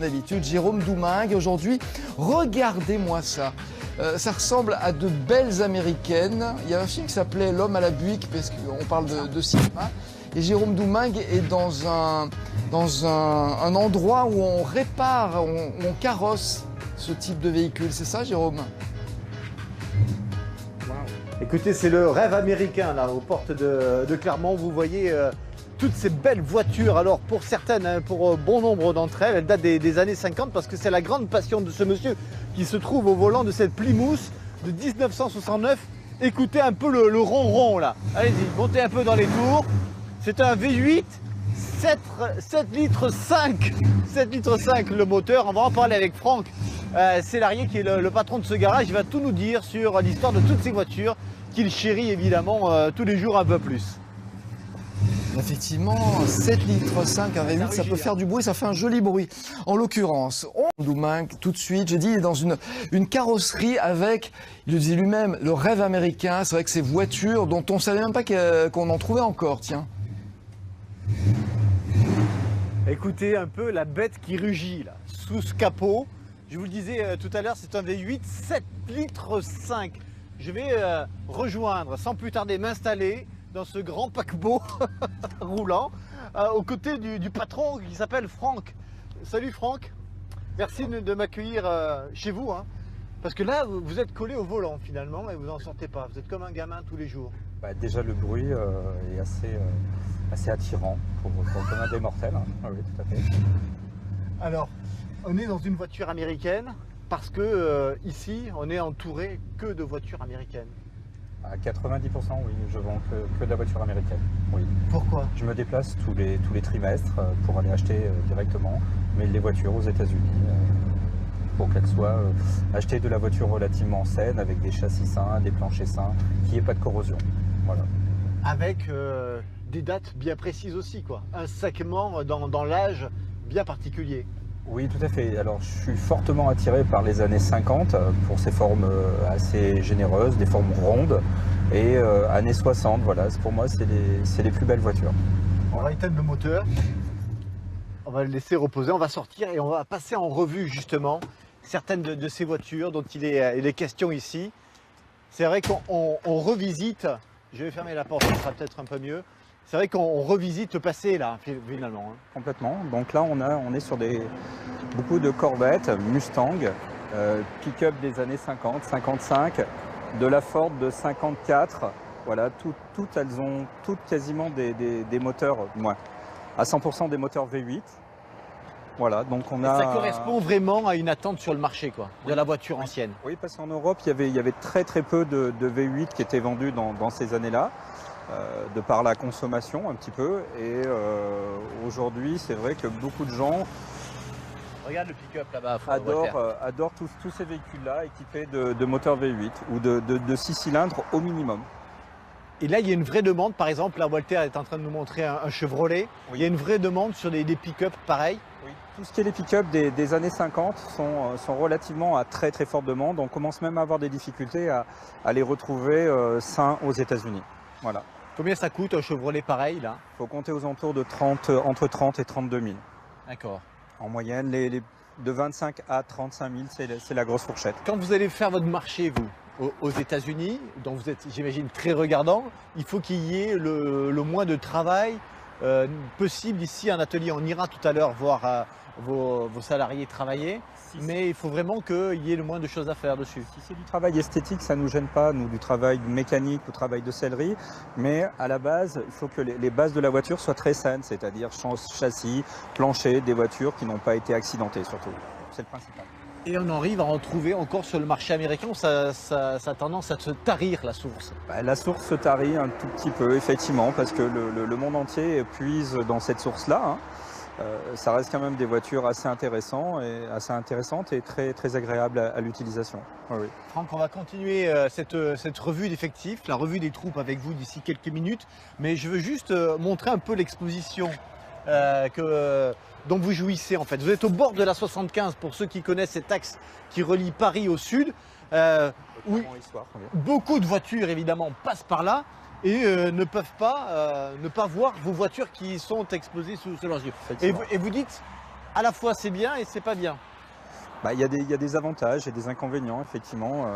d'habitude, Jérôme Doumingue. Aujourd'hui, regardez-moi ça. Ça ressemble à de belles américaines. Il y a un film qui s'appelait L'homme à la Buick, parce qu'on parle de cinéma. Et Jérôme Doumingue est dans un endroit où on répare, on carrosse ce type de véhicule. C'est ça, Jérôme? Écoutez, c'est le rêve américain, là, aux portes de Clermont. Vous voyez toutes ces belles voitures. Alors, pour certaines, pour bon nombre d'entre elles, elles datent des années 50 parce que c'est la grande passion de ce monsieur qui se trouve au volant de cette Plymouth de 1969. Écoutez un peu le ronron, là. Allez-y, montez un peu dans les tours. C'est un V8, 7 litres 5. 7 litres 5 le moteur. On va en parler avec Franck Célarier, qui est le patron de ce garage. Il va tout nous dire sur l'histoire de toutes ces voitures qu'il chérit évidemment tous les jours un peu plus. Effectivement, 7 litres 5 un V8, ça peut faire du bruit, ça fait un joli bruit. En l'occurrence, Doumingue, tout de suite, j'ai dit, il est dans une carrosserie avec, il le disait lui-même, le rêve américain. C'est vrai que ces voitures dont on ne savait même pas qu'on en trouvait encore, tiens. Écoutez un peu la bête qui rugit là, sous ce capot. Je vous le disais tout à l'heure, c'est un V8 7 litres 5. Je vais rejoindre, sans plus tarder, m'installer dans ce grand paquebot roulant aux côtés du patron qui s'appelle Franck. Salut Franck, merci de m'accueillir chez vous. Hein, parce que là, vous êtes collé au volant finalement et vous n'en sortez pas. Vous êtes comme un gamin tous les jours. Bah, déjà, le bruit est assez attirant pour le commun des mortels. Hein. Ah oui, tout à fait. Alors, on est dans une voiture américaine parce que ici, on est entouré que de voitures américaines. À 90%, oui, je vends que de la voiture américaine. Oui. Pourquoi? Je me déplace tous les trimestres pour aller acheter directement les voitures aux États-Unis pour qu'elles soient achetées de la voiture relativement saine, avec des châssis sains, des planchers sains, qu'il n'y ait pas de corrosion. Voilà. Avec des dates bien précises aussi, quoi. Un segment dans l'âge bien particulier. Oui, tout à fait. Alors, je suis fortement attiré par les années 50 pour ces formes assez généreuses, des formes rondes, et années 60, voilà. Pour moi, c'est les plus belles voitures. On va éteindre le moteur, on va le laisser reposer, on va sortir et on va passer en revue justement certaines de ces voitures dont il est question ici. C'est vrai qu'on revisite, je vais fermer la porte, ça sera peut-être un peu mieux. C'est vrai qu'on revisite le passé là, finalement. Hein. Complètement. Donc là, on est sur beaucoup de Corvettes, Mustang, pick-up des années 50, 55, de la Ford de 54. Voilà, elles ont toutes quasiment des moteurs, moins, à 100% des moteurs V8. Voilà, donc on a... Ça correspond vraiment à une attente sur le marché, quoi, de la voiture ancienne. Oui, parce qu'en Europe, il y avait très peu de V8 qui étaient vendus dans ces années-là. De par la consommation un petit peu, et aujourd'hui c'est vrai que beaucoup de gens regarde le pick-up là-bas, adorent tous ces véhicules-là équipés de moteurs V8 ou de 6 cylindres au minimum. Et là il y a une vraie demande, par exemple là Walter est en train de nous montrer un Chevrolet, oui. Il y a une vraie demande sur des pick-up pareils. Oui. Tout ce qui est les pick-up des années 50 sont relativement à très forte demande. On commence même à avoir des difficultés à les retrouver sains aux États-Unis. Voilà. Combien ça coûte un Chevrolet pareil là? Il faut compter aux alentours de entre 30 et 32 000. D'accord. En moyenne, de 25 à 35 000, c'est la grosse fourchette. Quand vous allez faire votre marché, vous, aux États-Unis, dont vous êtes, j'imagine, très regardant, il faut qu'il y ait le moins de travail possible ici, un atelier. On ira tout à l'heure voir vos salariés travailler. Mais il faut vraiment qu'il y ait le moins de choses à faire dessus. Si c'est du travail esthétique, ça ne nous gêne pas, nous, du travail mécanique ou travail de sellerie. Mais à la base, il faut que les bases de la voiture soient très saines, c'est-à-dire châssis, plancher, des voitures qui n'ont pas été accidentées surtout. C'est le principal. Et on arrive à en trouver encore sur le marché américain, ça a tendance à se tarir la source. La source se tarit un tout petit peu, effectivement, parce que le monde entier puise dans cette source-là. Hein. Ça reste quand même des voitures assez intéressantes et très agréables à l'utilisation. Oui, oui. Franck, on va continuer cette revue d'effectifs, la revue des troupes avec vous d'ici quelques minutes. Mais je veux juste montrer un peu l'exposition dont vous jouissez en fait. Vous êtes au bord de la 75 pour ceux qui connaissent cet axe qui relie Paris au sud. Où beaucoup de voitures évidemment passent par là. Et ne peuvent pas ne pas voir vos voitures qui sont exposées sous leurs yeux. Et vous dites à la fois c'est bien et c'est pas bien. Bah, il y a des avantages et des inconvénients, effectivement.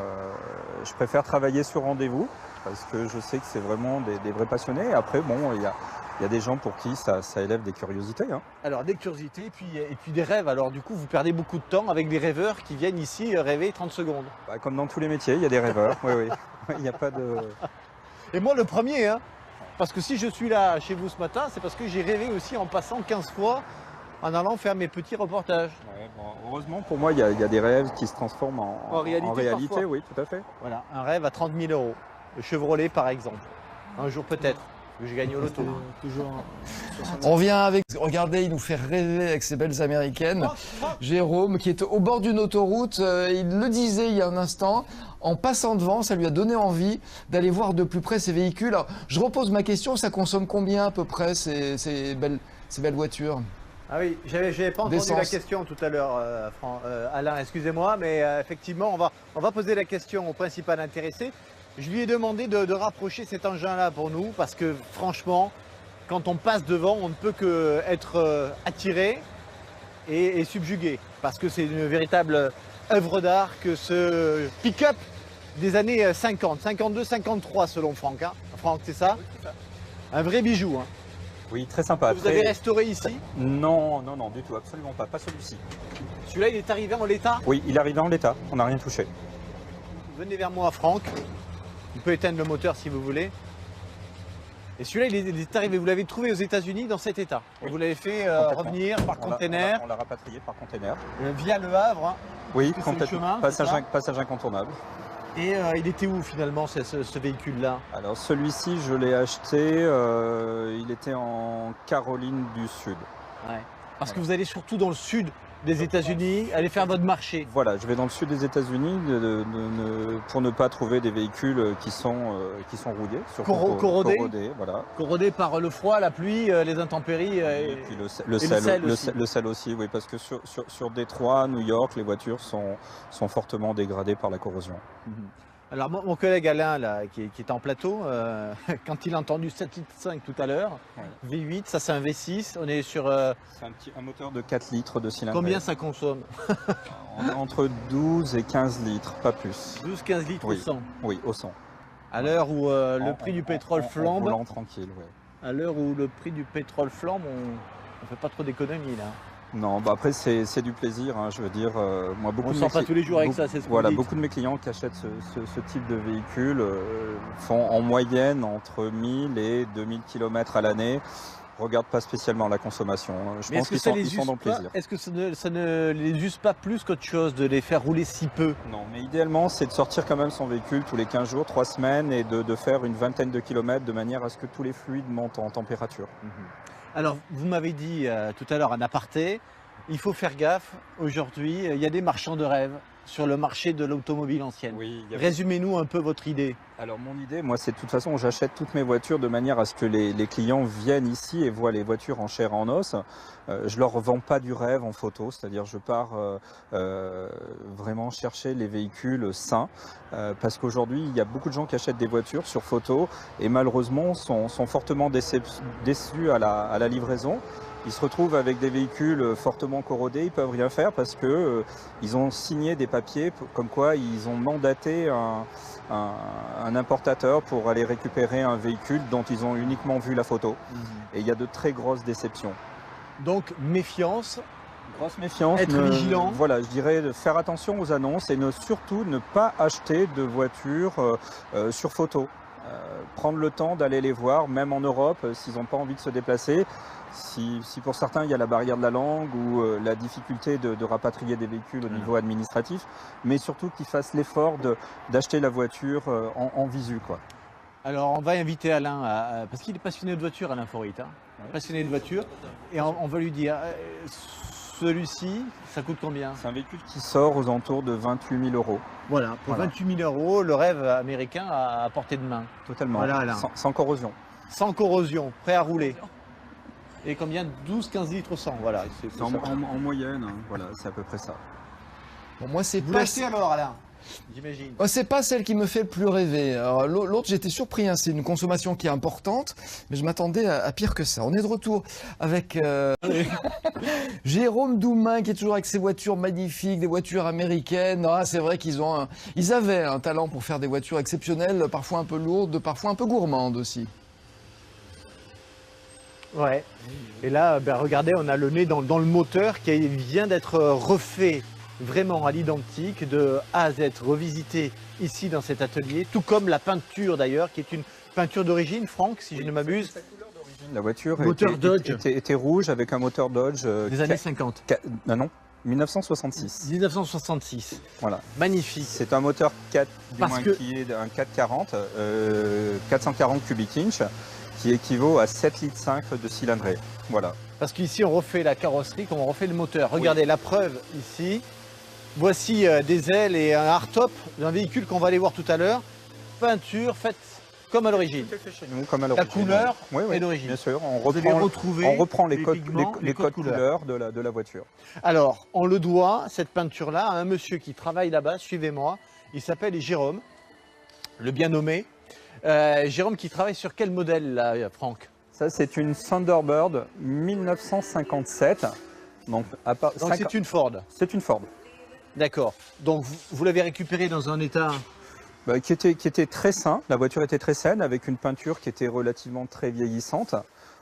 Je préfère travailler sur rendez-vous parce que je sais que c'est vraiment des vrais passionnés. Après, bon, il y a des gens pour qui ça élève des curiosités. Hein. Alors des curiosités et puis des rêves. Alors du coup, vous perdez beaucoup de temps avec des rêveurs qui viennent ici rêver 30 secondes. Bah, comme dans tous les métiers, il y a des rêveurs. Oui, oui. Il n'y a pas de... Et moi le premier, hein, parce que si je suis là chez vous ce matin, c'est parce que j'ai rêvé aussi en passant 15 fois en allant faire mes petits reportages. Ouais, bon, heureusement, pour moi, il y a des rêves qui se transforment en réalité. parfois. Oui, tout à fait. Voilà, un rêve à 30 000 €. Le Chevrolet par exemple. Un jour peut-être, que je gagne au loto. On vient avec, regardez, il nous fait rêver avec ces belles américaines. Jérôme, qui est au bord d'une autoroute, il le disait il y a un instant, en passant devant, ça lui a donné envie d'aller voir de plus près ces véhicules. Alors, je repose ma question, ça consomme combien à peu près ces belles voitures? Ah oui, j'avais pas entendu la D'essence. question tout à l'heure, Alain, excusez-moi, mais effectivement, on va poser la question au principal intéressé. Je lui ai demandé de rapprocher cet engin-là pour nous, parce que franchement, quand on passe devant, on ne peut que être attiré et subjugué, parce que c'est une véritable œuvre d'art que ce pick-up des années 50, 52, 53 selon Franck. Hein. Franck, c'est ça? Un vrai bijou. Hein. Oui, très sympa. Vous avez restauré ici? Non, non, non, du tout, absolument pas. Pas celui-ci. Celui-là, il est arrivé en l'état? Oui, il est arrivé en l'état. On n'a rien touché. Venez vers moi, Franck. On peut éteindre le moteur si vous voulez. Et celui-là, il est arrivé, vous l'avez trouvé aux États-Unis dans cet état. Oui. Vous l'avez fait Complètement. revenir par container On l'a rapatrié par container. via le Havre. Hein. Oui, Parce que c'est le chemin, c'est ça passage incontournable. Et il était où finalement ce véhicule-là? Alors celui-ci, je l'ai acheté, il était en Caroline du Sud. Ouais. Parce que vous allez surtout dans le sud des États-Unis, aller faire votre marché. Voilà, je vais dans le sud des États-Unis pour ne pas trouver des véhicules qui sont rouillés, surtout Corrodés. voilà. Corrodé par le froid, la pluie, les intempéries. Et puis le sel aussi, oui, parce que sur Détroit, New York, les voitures sont fortement dégradées par la corrosion. Alors mon collègue Alain, là, qui est en plateau, quand il a entendu 7,5 litres tout à l'heure, Ouais. V8, ça c'est un V6, on est sur... C'est un moteur de 4 litres de cylindre. combien ça consomme? On est entre 12 et 15 litres, pas plus. 12-15 litres Oui. au 100. Oui, au 100. À l'heure où le prix du pétrole En flambe, roulant tranquille, oui. à l'heure où le prix du pétrole flambe, on fait pas trop d'économies là. Non, bah après c'est du plaisir, hein, je veux dire. Moi, beaucoup On de sort mes pas tous les jours avec beaucoup- ça, c'est ce que Voilà, vous dites. beaucoup de mes clients qui achètent ce type de véhicule font en moyenne entre 1000 et 2000 km à l'année. Regardent pas spécialement la consommation. Je Mais pense est-ce que qu'ils ça sont, les ils sont use dans le pas? plaisir. Est-ce que ça ne les use pas plus qu'autre chose de les faire rouler si peu? Non, mais idéalement, c'est de sortir quand même son véhicule tous les 15 jours, 3 semaines et de faire une vingtaine de kilomètres de manière à ce que tous les fluides montent en température. Alors, vous m'avez dit tout à l'heure en aparté, il faut faire gaffe. Aujourd'hui, il y a des marchands de rêve sur le marché de l'automobile ancienne. Oui, Résumez-nous un peu votre idée. Alors mon idée, moi, c'est de toute façon, j'achète toutes mes voitures de manière à ce que les clients viennent ici et voient les voitures en chair et en os. Je leur vends pas du rêve en photo, c'est-à-dire je pars vraiment chercher les véhicules sains, parce qu'aujourd'hui, il y a beaucoup de gens qui achètent des voitures sur photo et malheureusement sont fortement déçus à la livraison. Ils se retrouvent avec des véhicules fortement corrodés, ils peuvent rien faire parce que ils ont signé des papiers comme quoi ils ont mandaté un importateur pour aller récupérer un véhicule dont ils ont uniquement vu la photo. Et il y a de très grosses déceptions. Donc, méfiance. Grosse méfiance. Être vigilant. Voilà, je dirais de faire attention aux annonces et surtout ne pas acheter de voitures sur photo. Prendre le temps d'aller les voir, même en Europe, s'ils n'ont pas envie de se déplacer. Si pour certains il y a la barrière de la langue ou la difficulté de rapatrier des véhicules au niveau administratif, mais surtout qu'ils fassent l'effort d'acheter la voiture en visu, quoi. Alors, on va inviter Alain, parce qu'il est passionné de voiture, Alain Forit, hein, passionné de voiture, et on va lui dire, celui-ci, ça coûte combien? C'est un véhicule qui sort aux alentours de 28 000 €. Voilà, pour Voilà. 28 000 €, le rêve américain à portée de main. Totalement, Voilà, Alain. sans corrosion. Sans corrosion, prêt à rouler. Et combien? 12-15 litres au 100, voilà. En moyenne, hein, voilà, c'est à peu près ça. Bon, moi, c'est Vous pas... l'achetez alors, Alain? j'imagine. Oh, c'est pas celle qui me fait le plus rêver. Alors, l'autre, j'étais surpris, hein, c'est une consommation qui est importante, mais je m'attendais à pire que ça. On est de retour avec Jérôme Doumain, qui est toujours avec ses voitures magnifiques, des voitures américaines. Ah, c'est vrai ils avaient un talent pour faire des voitures exceptionnelles, parfois un peu lourdes, parfois un peu gourmandes aussi. Ouais. Et là, ben, regardez, on a le nez dans le moteur qui vient d'être refait vraiment à l'identique, de A à Z, revisité ici dans cet atelier, tout comme la peinture d'ailleurs, qui est une peinture d'origine, Franck, si je ne m'abuse. La voiture Moteur Dodge. était rouge avec un moteur Dodge. Des années 50. Non, 1966. 1966. Voilà. Magnifique. C'est un moteur 4, qui est un 440, 440 cubic inch, qui équivaut à 7,5 litres de cylindrée. Voilà. Parce qu'ici, on refait la carrosserie comme on refait le moteur. Regardez la preuve ici. Voici des ailes et un hardtop d'un véhicule qu'on va aller voir tout à l'heure. Peinture faite comme à l'origine. Chez nous, comme à La l'origine. couleur Oui, est d'origine. bien sûr. On Vous allez retrouver reprend les pigments, codes couleurs de la voiture. Alors, on le doit, cette peinture-là, à un monsieur qui travaille là-bas, suivez-moi. Il s'appelle Jérôme, le bien nommé. Jérôme qui travaille sur quel modèle là, Franck? Ça, c'est une Thunderbird 1957. Donc c'est une Ford. C'est une Ford. D'accord. Donc vous l'avez récupérée dans un état... Qui était très sain. La voiture était très saine, avec une peinture qui était relativement très vieillissante.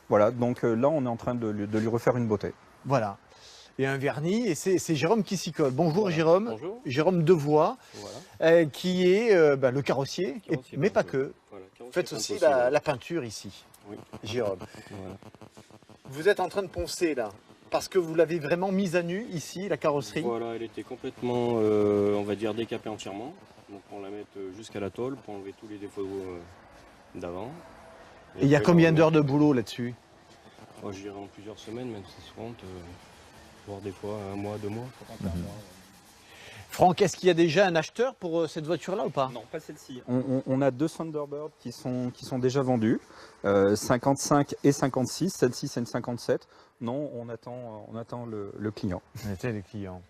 Voilà, donc là, on est en train de lui refaire une beauté. Voilà. Et un vernis, et c'est Jérôme qui s'y colle. Bonjour voilà. Jérôme. Bonjour. Jérôme Devoix, voilà. Qui est le carrossier, mais pas que. Voilà, vous faites aussi la peinture ici, oui. Jérôme. Voilà. Vous êtes en train de poncer là, parce que vous l'avez vraiment mise à nu ici, la carrosserie. Voilà, elle était complètement, on va dire, décapée entièrement. Donc on la met jusqu'à la tôle pour enlever tous les défauts d'avant. Et il y a combien d'heures de boulot là-dessus? Je dirais en plusieurs semaines, même si c'est souvent, voire des fois 1 mois, 2 mois. Franck, est-ce qu'il y a déjà un acheteur pour cette voiture-là ou pas? Non, pas celle-ci. On a 2 Thunderbird qui sont déjà vendus, 55 et 56. Celle-ci, c'est une 57. Non, on attend le client. On attend le client.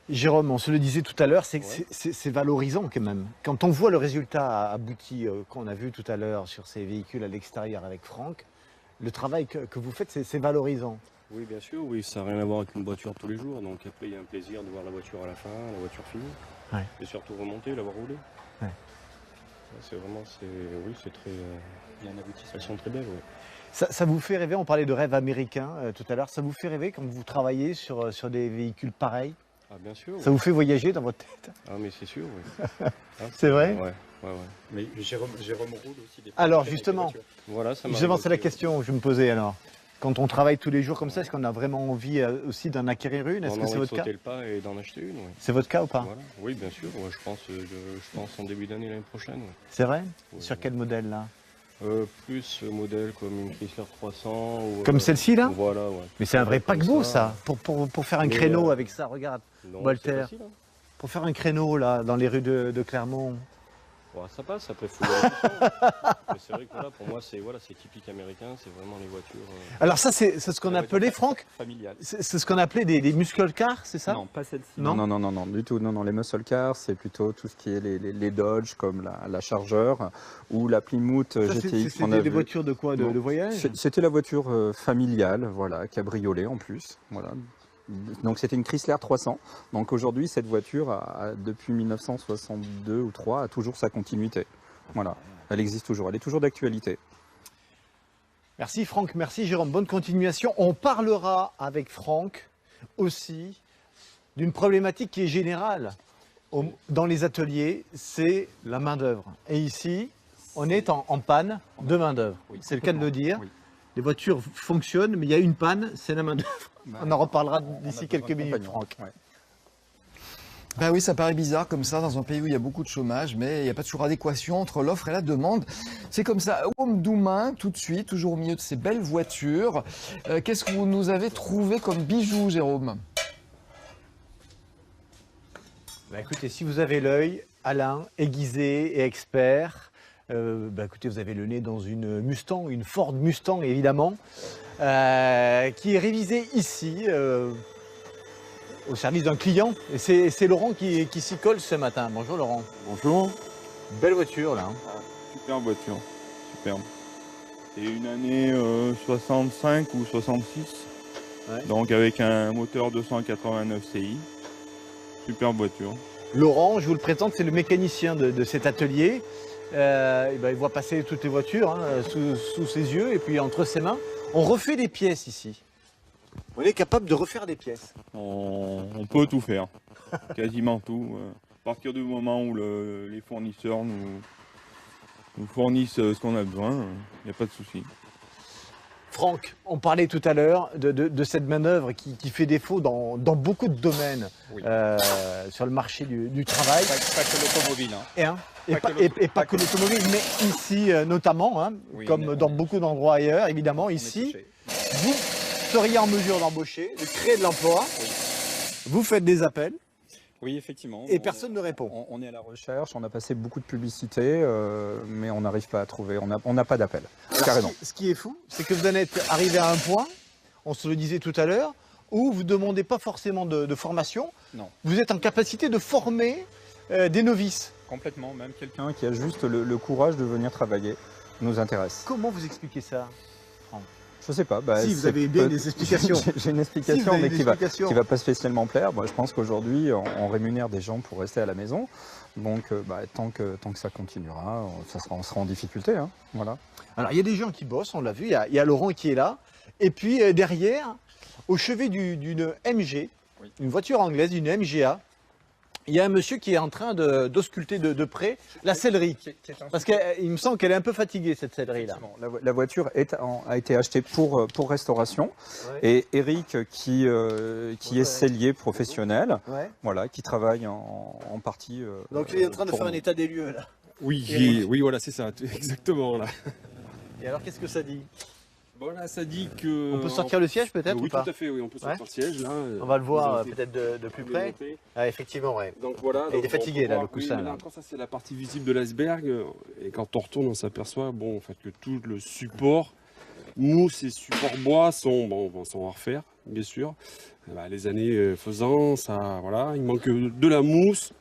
Jérôme, on se le disait tout à l'heure, c'est valorisant quand même. Quand on voit le résultat abouti qu'on a vu tout à l'heure sur ces véhicules à l'extérieur avec Franck, le travail que vous faites, c'est valorisant. Oui, bien sûr, oui, ça n'a rien à voir avec une voiture tous les jours. Donc après, il y a un plaisir de voir la voiture à la fin, la voiture finie. Ouais. Et surtout remonter, l'avoir roulée. Ouais. C'est vraiment, oui, c'est très bien abouti. Elles sont très belles, oui. Ça vous fait rêver, on parlait de rêve américain tout à l'heure, ça vous fait rêver quand vous travaillez sur des véhicules pareils? Ah, bien sûr. Ça vous fait voyager dans votre tête? Ah, mais c'est sûr, oui. C'est vrai? Ouais. Mais Jérôme roule aussi des... Alors justement, voilà, c'est la question que je me posais alors. Quand on travaille tous les jours comme ça, est-ce qu'on a vraiment envie aussi d'en acquérir une? Est-ce que c'est votre cas? Sauter le pas et d'en acheter une, oui. C'est votre cas ou pas? Voilà. Oui, bien sûr. Ouais, je pense en début d'année l'année prochaine. Ouais. C'est vrai? Sur quel modèle là? Plus modèle comme une Chrysler 300. Ou, comme celle-ci là? Voilà, ouais. Mais c'est un vrai paquebot ça, pour faire un créneau avec ça, regarde, non, Walter. Facile, hein. Pour faire un créneau là, dans les rues de Clermont. Ouais, ça passe, après faut mais c'est vrai que voilà, pour moi c'est typique américain, c'est vraiment les voitures... Alors ça c'est ce qu'on appelait, Franck, familial. C'est ce qu'on appelait des muscle cars, c'est ça? Non, pas celle-ci. Non, du tout. Non, les muscle cars, c'est plutôt tout ce qui est les Dodge, comme la Charger, ou la Plymouth GTX. C'était des voitures de quoi? De voyage? C'était la voiture familiale, voilà, cabriolet en plus, voilà. Donc c'était une Chrysler 300. Donc aujourd'hui, cette voiture, depuis 1962 ou 3, a toujours sa continuité. Voilà, elle existe toujours, elle est toujours d'actualité. Merci Franck, merci Jérôme, bonne continuation. On parlera avec Franck aussi d'une problématique qui est générale dans les ateliers, c'est la main-d'œuvre. Et ici, on est en panne de main-d'œuvre. Oui, c'est le cas de le dire. Oui. Les voitures fonctionnent, mais il y a une panne, c'est la main-d'œuvre. On en reparlera d'ici quelques minutes, Franck. Ouais. Ben oui, ça paraît bizarre comme ça dans un pays où il y a beaucoup de chômage, mais il n'y a pas toujours adéquation entre l'offre et la demande. C'est comme ça. Jérôme Doumain, tout de suite, toujours au milieu de ces belles voitures. Qu'est-ce que vous nous avez trouvé comme bijoux, Jérôme? Ben écoutez, si vous avez l'œil, Alain, aiguisé et expert, écoutez, vous avez le nez dans une Mustang, une Ford Mustang évidemment, qui est révisée ici. au service d'un client. Et c'est Laurent qui s'y colle ce matin. Bonjour Laurent. Bonjour. Belle voiture là. Superbe voiture, superbe. C'est une année 65 ou 66, ouais. Donc avec un moteur 289 CI. Superbe voiture. Laurent, je vous le présente, c'est le mécanicien de cet atelier. Il voit passer toutes les voitures hein, sous ses yeux et puis entre ses mains. On refait des pièces ici. On est capable de refaire des pièces. On peut tout faire, quasiment tout. À partir du moment où les fournisseurs nous fournissent ce qu'on a besoin, il n'y a pas de souci. Franck, on parlait tout à l'heure de cette manœuvre qui fait défaut dans beaucoup de domaines oui. Sur le marché du travail. Pas que l'automobile. Hein. Et pas que l'automobile, mais ici notamment, hein, oui, comme dans beaucoup d'endroits ailleurs, évidemment, ici, vous seriez en mesure d'embaucher, de créer de l'emploi, oui. Vous faites des appels. Oui, effectivement. Et personne ne répond. On est à la recherche, on a passé beaucoup de publicité, mais on n'arrive pas à trouver, on n'a pas d'appel. Carrément. Ce qui est fou, c'est que vous en êtes arrivé à un point, on se le disait tout à l'heure, où vous ne demandez pas forcément de formation. Non. Vous êtes en capacité de former des novices. Complètement, même quelqu'un qui a juste le courage de venir travailler nous intéresse. Comment vous expliquez ça, Franck? Je sais pas. Si vous avez bien des explications. J'ai une explication, si mais qui va pas spécialement plaire. Je pense qu'aujourd'hui, on rémunère des gens pour rester à la maison. Donc, tant que ça continuera, on sera en difficulté. Hein. Voilà. Alors, il y a des gens qui bossent, on l'a vu. Il y a Laurent qui est là. Et puis, derrière, au chevet d'une MG, oui. Une voiture anglaise, une MGA, il y a un monsieur qui est en train d'ausculter de près la sellerie. Parce qu'il me semble qu'elle est un peu fatiguée, cette sellerie-là. La voiture a été achetée pour restauration. Ouais. Et Eric, qui est sellier professionnel, ouais. Voilà, qui travaille en partie... Donc il est en train de faire un état des lieux, là. Oui, voilà, c'est ça, exactement. Là. Et alors, qu'est-ce que ça dit? Bon là, ça dit que... On peut sortir le siège peut-être oui, ou pas? Tout à fait, oui, on peut sortir le siège là. On va le voir peut-être de plus près. Ah, effectivement, ouais. Donc voilà. Il est fatigué là, le coussin. Là, ça c'est la partie visible de l'iceberg. Et quand on retourne, on s'aperçoit en fait, que tout le support, mousse et support bois sont à refaire, bien sûr. Les années faisant, ça, voilà, il manque de la mousse.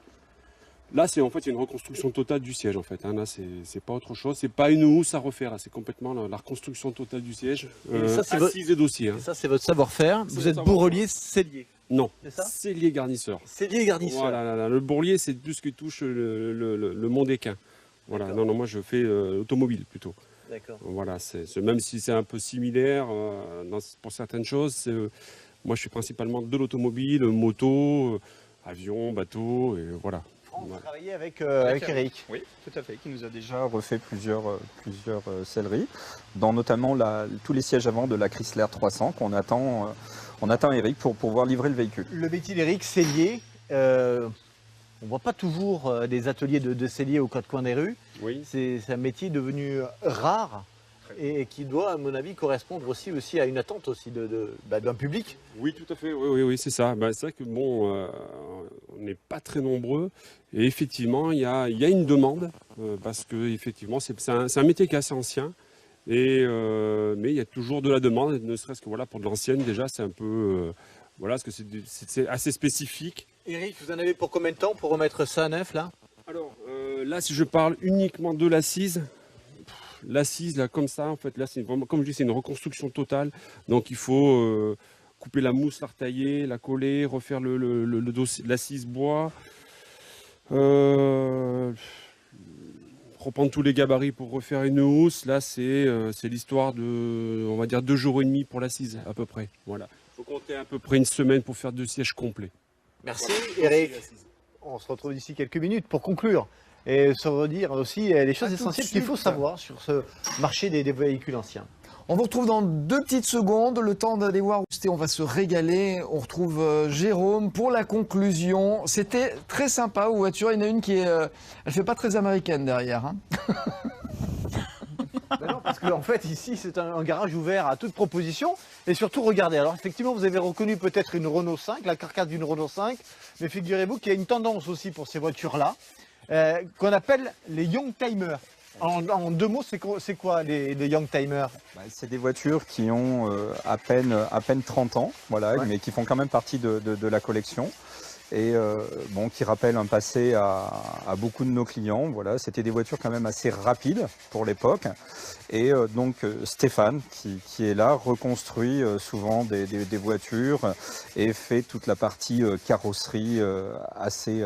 Là, c'est en fait une reconstruction totale du siège en fait. Hein. Là, c'est pas autre chose. C'est pas une housse à refaire. C'est complètement la reconstruction totale du siège. Assise et dossier. Hein. Et ça, c'est votre savoir-faire. Vous êtes bourrelier sellier. Non. C'est ça. Sellier garnisseur. Sellier garnisseur. Voilà. Le bourlier, c'est tout ce qui touche le monde équin. Voilà. Non, moi, je fais automobile plutôt. D'accord. Voilà. Même si c'est un peu similaire pour certaines choses. Moi, je suis principalement de l'automobile, moto, avion, bateau, et voilà. Vous travaillez avec Eric. Oui, tout à fait, qui nous a déjà refait plusieurs selleries, dont notamment tous les sièges avant de la Chrysler 300 qu'on attend, on attend Eric pour pouvoir livrer le véhicule. Le métier d'Eric, sellier, on ne voit pas toujours des ateliers de sellier aux quatre coins des rues. Oui. C'est un métier devenu rare et qui doit, à mon avis, correspondre aussi à une attente aussi d'un public. Oui, tout à fait, oui, c'est ça. C'est vrai que on n'est pas très nombreux et effectivement, il y a une demande parce que effectivement, c'est un métier qui est assez ancien mais il y a toujours de la demande, ne serait-ce que pour de l'ancienne déjà, c'est un peu parce que c'est assez spécifique. Eric, vous en avez pour combien de temps pour remettre ça à neuf là? Alors là, si je parle uniquement de l'assise. L'assise, là, comme ça, en fait, là, c'est vraiment, comme je dis, c'est une reconstruction totale. Donc, il faut couper la mousse, la retailler, la coller, refaire le dossier, l'assise bois, reprendre tous les gabarits pour refaire une housse. Là, c'est l'histoire de, on va dire, 2 jours et demi pour l'assise, à peu près. Voilà. Il faut compter à peu près une semaine pour faire 2 sièges complets. Merci, voilà. Eric. On se retrouve d'ici quelques minutes pour conclure. Et se redire aussi les choses essentielles qu'il faut savoir sur ce marché des véhicules anciens. On vous retrouve dans 2 petites secondes, le temps d'aller voir où on va se régaler. On retrouve Jérôme pour la conclusion. C'était très sympa aux voitures, il y en a une qui est... elle fait pas très américaine derrière. Hein. Ben non, parce qu'en fait ici c'est un garage ouvert à toute proposition. Et surtout regardez, alors effectivement vous avez reconnu peut-être une Renault 5, la carcasse d'une Renault 5. Mais figurez-vous qu'il y a une tendance aussi pour ces voitures-là. Qu'on appelle les young timers. En deux mots, c'est quoi les Youngtimers? C'est des voitures qui ont à peine 30 ans, voilà, mais qui font quand même partie de la collection. Et bon, qui rappellent un passé à beaucoup de nos clients. Voilà, c'était des voitures quand même assez rapides pour l'époque. Et donc Stéphane, qui est là, reconstruit souvent des voitures et fait toute la partie carrosserie, assez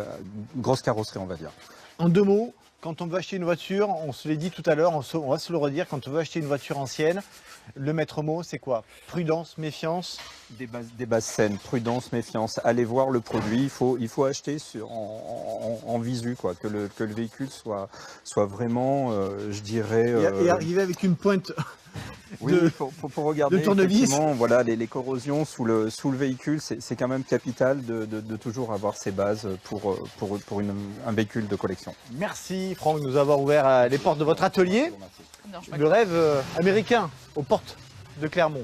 grosse carrosserie, on va dire. En deux mots, quand on veut acheter une voiture, on se l'est dit tout à l'heure, on va se le redire, quand on veut acheter une voiture ancienne, le maître mot, c'est quoi? Prudence, méfiance? Des bases saines, prudence, méfiance. Allez voir le produit, il faut acheter en visu, quoi, que le véhicule soit vraiment, je dirais... Et arriver avec une pointe... Oui, faut regarder effectivement, voilà, les corrosions sous le véhicule, c'est quand même capital de toujours avoir ces bases pour un véhicule de collection. Merci Franck de nous avoir ouvert les portes de votre atelier. Le rêve américain aux portes de Clermont.